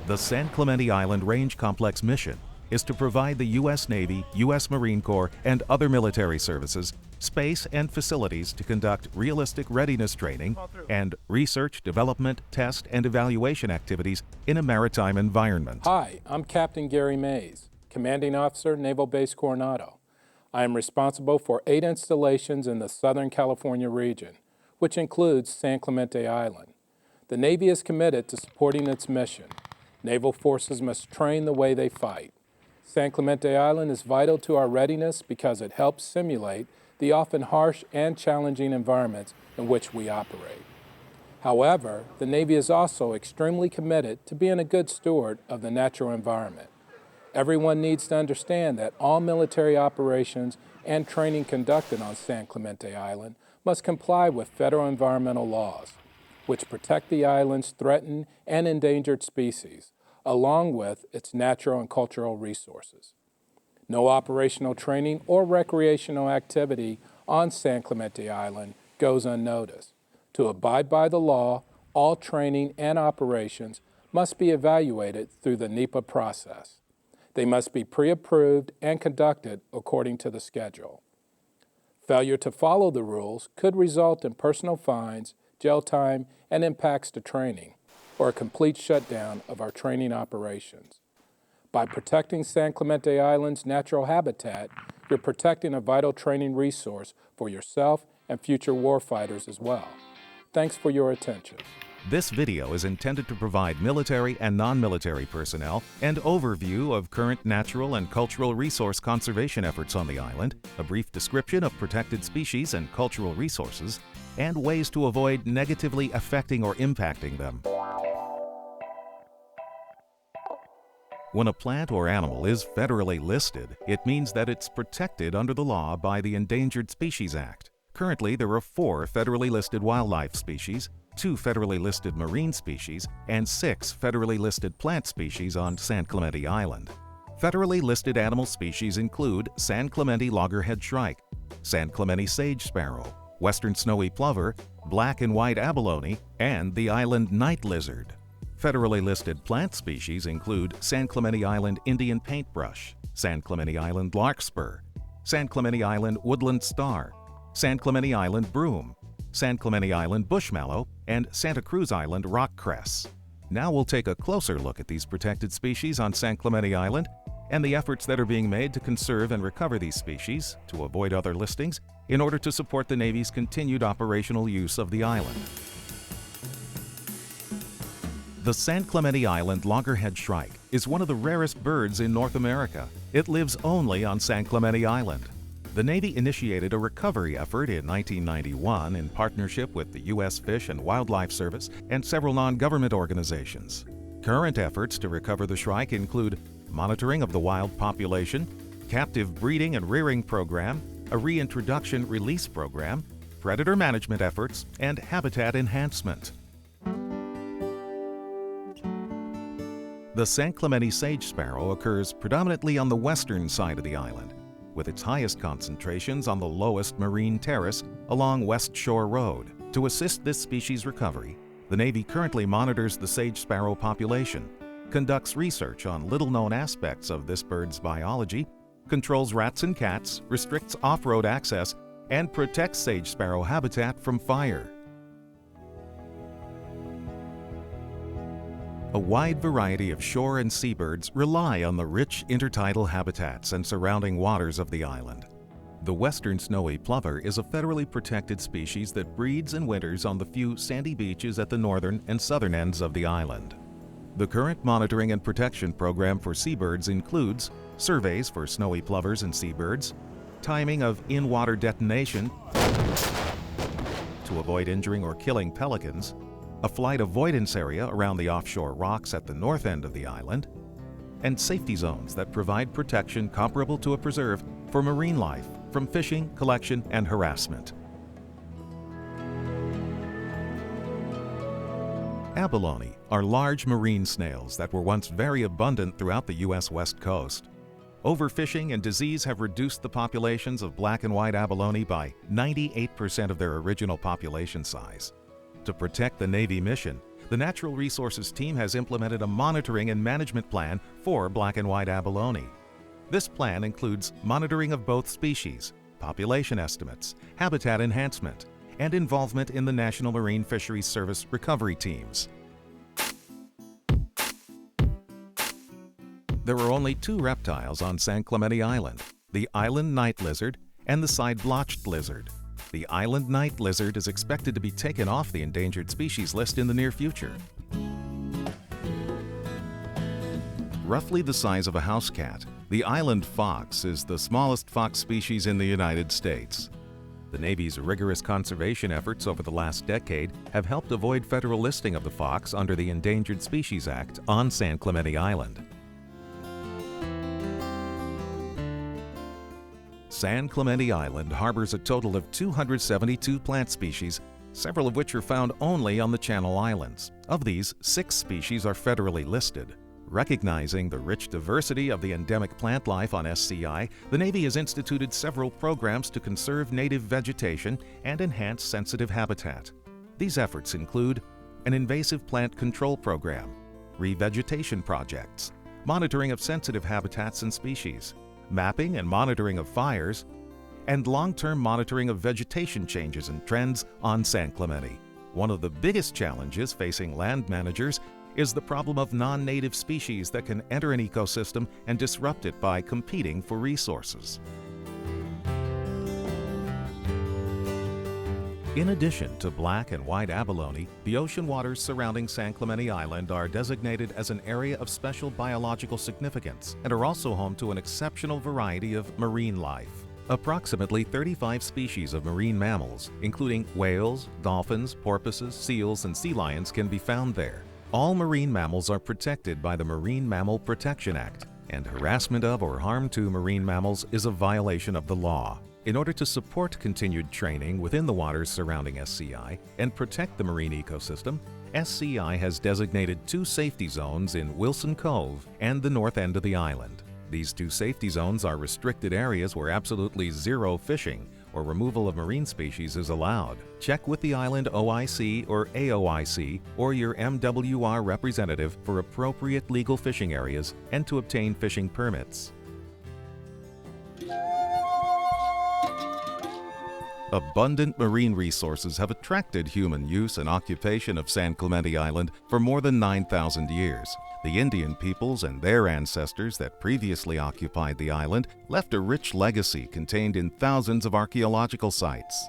The San Clemente Island Range Complex mission is to provide the U.S. Navy, U.S. Marine Corps, and other military services space and facilities to conduct realistic readiness training and research, development, test, and evaluation activities in a maritime environment. Hi, I'm Captain Gary Mays, Commanding Officer, Naval Base Coronado. I am responsible for 8 installations in the Southern California region, which includes San Clemente Island. The Navy is committed to supporting its mission. Naval forces must train the way they fight. San Clemente Island is vital to our readiness because it helps simulate the often harsh and challenging environments in which we operate. However, the Navy is also extremely committed to being a good steward of the natural environment. Everyone needs to understand that all military operations and training conducted on San Clemente Island must comply with federal environmental laws, which protect the island's threatened and endangered species, along with its natural and cultural resources. No operational training or recreational activity on San Clemente Island goes unnoticed. To abide by the law, all training and operations must be evaluated through the NEPA process. They must be pre-approved and conducted according to the schedule. Failure to follow the rules could result in personal fines, jail time, and impacts to training, or a complete shutdown of our training operations. By protecting San Clemente Island's natural habitat, you're protecting a vital training resource for yourself and future warfighters as well. Thanks for your attention. This video is intended to provide military and non-military personnel an overview of current natural and cultural resource conservation efforts on the island, a brief description of protected species and cultural resources, and ways to avoid negatively affecting or impacting them. When a plant or animal is federally listed, it means that it's protected under the law by the Endangered Species Act. Currently, there are 4 federally listed wildlife species, 2 federally listed marine species, and 6 federally listed plant species on San Clemente Island. Federally listed animal species include San Clemente loggerhead shrike, San Clemente sage sparrow, western snowy plover, black and white abalone, and the island night lizard. Federally listed plant species include San Clemente Island Indian paintbrush, San Clemente Island larkspur, San Clemente Island woodland star, San Clemente Island broom, San Clemente Island bushmallow, and Santa Cruz Island rock cress. Now we'll take a closer look at these protected species on San Clemente Island and the efforts that are being made to conserve and recover these species to avoid other listings in order to support the Navy's continued operational use of the island. The San Clemente Island loggerhead shrike is one of the rarest birds in North America. It lives only on San Clemente Island. The Navy initiated a recovery effort in 1991 in partnership with the U.S. Fish and Wildlife Service and several non-government organizations. Current efforts to recover the shrike include monitoring of the wild population, captive breeding and rearing program, a reintroduction release program, predator management efforts, and habitat enhancement. The San Clemente sage sparrow occurs predominantly on the western side of the island, with its highest concentrations on the lowest marine terrace along West Shore Road. To assist this species recovery, the Navy currently monitors the sage sparrow population, conducts research on little-known aspects of this bird's biology, controls rats and cats, restricts off-road access, and protects sage sparrow habitat from fire. A wide variety of shore and seabirds rely on the rich intertidal habitats and surrounding waters of the island. The western snowy plover is a federally protected species that breeds and winters on the few sandy beaches at the northern and southern ends of the island. The current monitoring and protection program for seabirds includes surveys for snowy plovers and seabirds, timing of in-water detonation to avoid injuring or killing pelicans, a flight avoidance area around the offshore rocks at the north end of the island, and safety zones that provide protection comparable to a preserve for marine life from fishing, collection, and harassment. Abalone are large marine snails that were once very abundant throughout the U.S. West Coast. Overfishing and disease have reduced the populations of black and white abalone by 98% of their original population size. To protect the Navy mission, The Natural Resources team has implemented a monitoring and management plan for black and white abalone. This plan includes monitoring of both species, population estimates, habitat enhancement, and involvement in the National Marine Fisheries Service recovery teams. There are only two reptiles on San Clemente Island, the island night lizard and the side-blotched lizard. The island night lizard is expected to be taken off the endangered species list in the near future. Roughly the size of a house cat, the island fox is the smallest fox species in the United States. The Navy's rigorous conservation efforts over the last decade have helped avoid federal listing of the fox under the Endangered Species Act on San Clemente Island. San Clemente Island harbors a total of 272 plant species, several of which are found only on the Channel Islands. Of these, 6 species are federally listed. Recognizing the rich diversity of the endemic plant life on SCI, the Navy has instituted several programs to conserve native vegetation and enhance sensitive habitat. These efforts include an invasive plant control program, revegetation projects, monitoring of sensitive habitats and species, mapping and monitoring of fires, and long-term monitoring of vegetation changes and trends on San Clemente. One of the biggest challenges facing land managers is the problem of non-native species that can enter an ecosystem and disrupt it by competing for resources. In addition to black and white abalone, the ocean waters surrounding San Clemente Island are designated as an area of special biological significance and are also home to an exceptional variety of marine life. Approximately 35 species of marine mammals, including whales, dolphins, porpoises, seals, and sea lions, can be found there. All marine mammals are protected by the Marine Mammal Protection Act, and harassment of or harm to marine mammals is a violation of the law. In order to support continued training within the waters surrounding SCI and protect the marine ecosystem, SCI has designated 2 safety zones in Wilson Cove and the north end of the island. These 2 safety zones are restricted areas where absolutely zero fishing or removal of marine species is allowed. Check with the island OIC or AOIC or your MWR representative for appropriate legal fishing areas and to obtain fishing permits. Abundant marine resources have attracted human use and occupation of San Clemente Island for more than 9,000 years. The Indian peoples and their ancestors that previously occupied the island left a rich legacy contained in thousands of archaeological sites.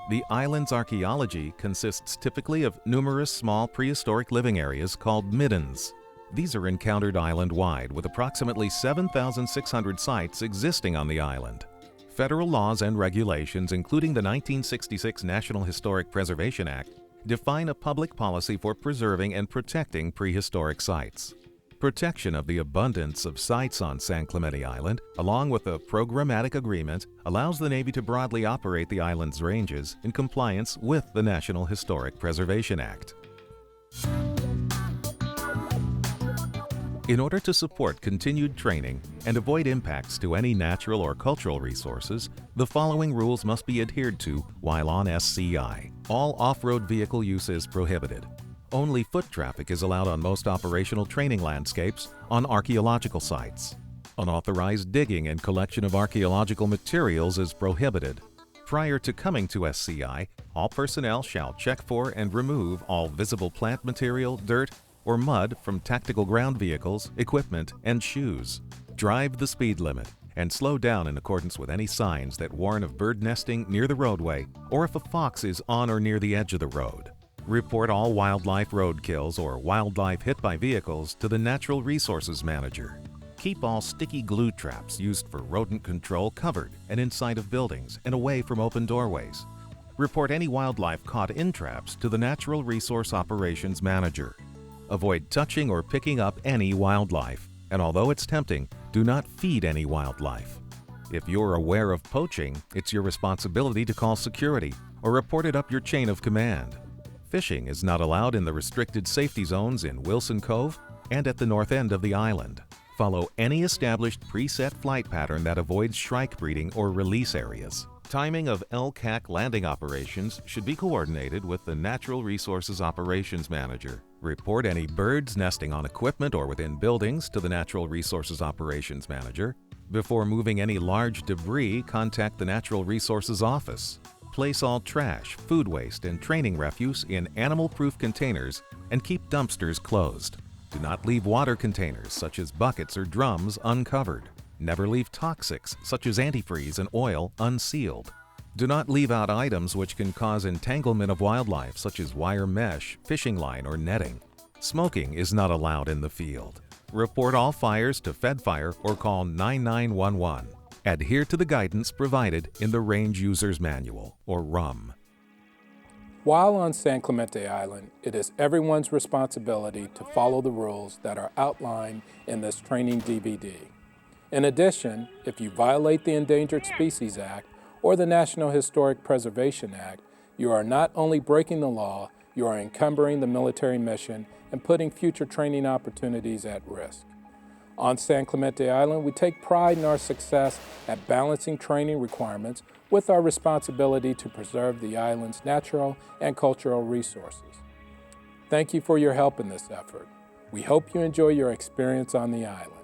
The island's archaeology consists typically of numerous small prehistoric living areas called middens. These are encountered island-wide, with approximately 7,600 sites existing on the island. Federal laws and regulations, including the 1966 National Historic Preservation Act, define a public policy for preserving and protecting prehistoric sites. Protection of the abundance of sites on San Clemente Island, along with a programmatic agreement, allows the Navy to broadly operate the island's ranges in compliance with the National Historic Preservation Act. In order to support continued training and avoid impacts to any natural or cultural resources, the following rules must be adhered to while on SCI. All off-road vehicle use is prohibited. Only foot traffic is allowed on most operational training landscapes on archaeological sites. Unauthorized digging and collection of archaeological materials is prohibited. Prior to coming to SCI, all personnel shall check for and remove all visible plant material, dirt, or mud from tactical ground vehicles, equipment, and shoes. Drive the speed limit and slow down in accordance with any signs that warn of bird nesting near the roadway or if a fox is on or near the edge of the road. Report all wildlife roadkills or wildlife hit by vehicles to the Natural Resources Manager. Keep all sticky glue traps used for rodent control covered and inside of buildings and away from open doorways. Report any wildlife caught in traps to the Natural Resource Operations Manager. Avoid touching or picking up any wildlife, and although it's tempting, do not feed any wildlife. If you're aware of poaching, it's your responsibility to call security or report it up your chain of command. Fishing is not allowed in the restricted safety zones in Wilson Cove and at the north end of the island. Follow any established preset flight pattern that avoids shrike breeding or release areas. Timing of LCAC landing operations should be coordinated with the Natural Resources Operations Manager. Report any birds nesting on equipment or within buildings to the Natural Resources Operations Manager. Before moving any large debris, contact the Natural Resources Office. Place all trash, food waste, and training refuse in animal-proof containers and keep dumpsters closed. Do not leave water containers, such as buckets or drums, uncovered. Never leave toxics, such as antifreeze and oil, unsealed. Do not leave out items which can cause entanglement of wildlife, such as wire mesh, fishing line, or netting. Smoking is not allowed in the field. Report all fires to FedFire or call 9911. Adhere to the guidance provided in the Range User's Manual, or RUM. While on San Clemente Island, it is everyone's responsibility to follow the rules that are outlined in this training DVD. In addition, if you violate the Endangered Species Act or the National Historic Preservation Act, you are not only breaking the law, you are encumbering the military mission and putting future training opportunities at risk. On San Clemente Island, we take pride in our success at balancing training requirements with our responsibility to preserve the island's natural and cultural resources. Thank you for your help in this effort. We hope you enjoy your experience on the island.